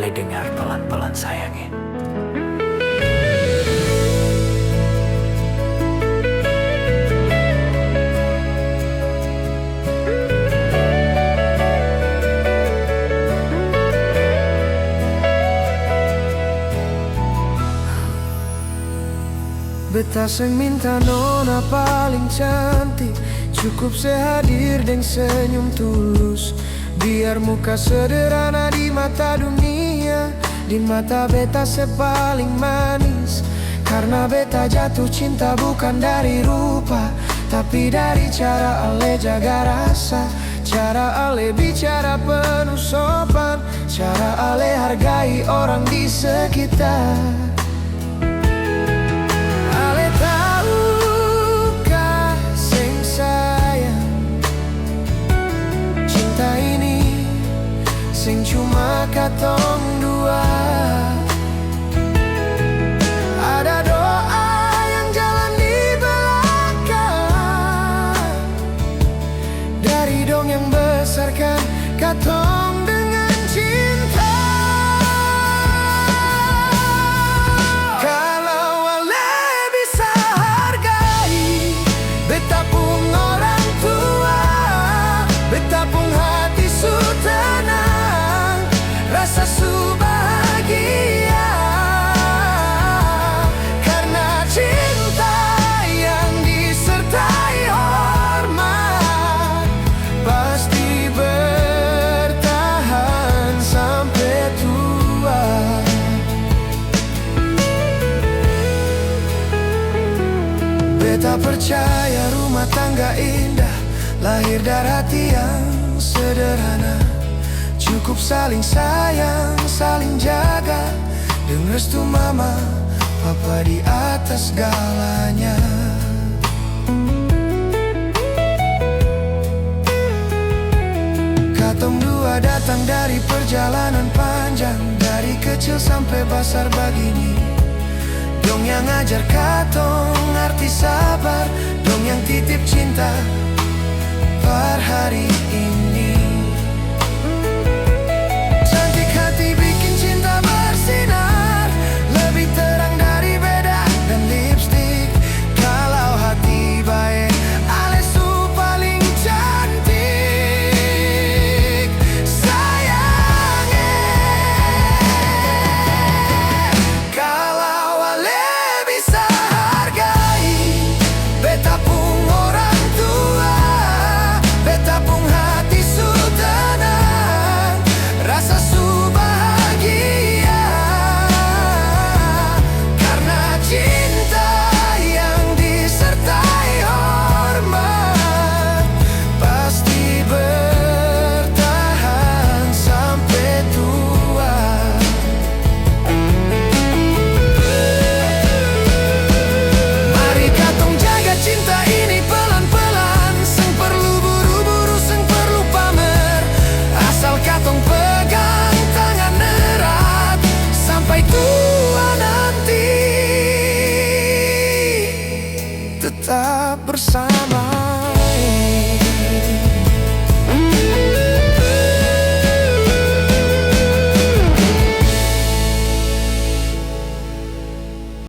Ale dengar pelan-pelan sayangnya. Beta seng minta nona paling cantik, cukup sehadir deng senyum tulus. Biar muka sederhana di mata dunia, di mata beta sepaling manis. Karena beta jatuh cinta bukan dari rupa, tapi dari cara ale jaga rasa, cara ale bicara penuh sopan, cara ale hargai orang di sekitar. Sing cuma katong dua. Ada doa yang jalan di belakang, dari dong yang besarkan katong dengan cinta. Kalau ale bisa hargai beta pun orang tua, beta pun hati su tenang, rasa su bahagia. Karena cinta yang disertai hormat pasti bertahan sampai tua. Beta percaya rumah tangga indah lahir dari hati yang sederhana. Cukup saling sayang, saling jaga, dengan restu mama, papa di atas segalanya. Katong dua datang dari perjalanan panjang, dari kecil sampai besar begini. Dong yang ngajar katong arti sabar, dong yang titip cinta per hari ini.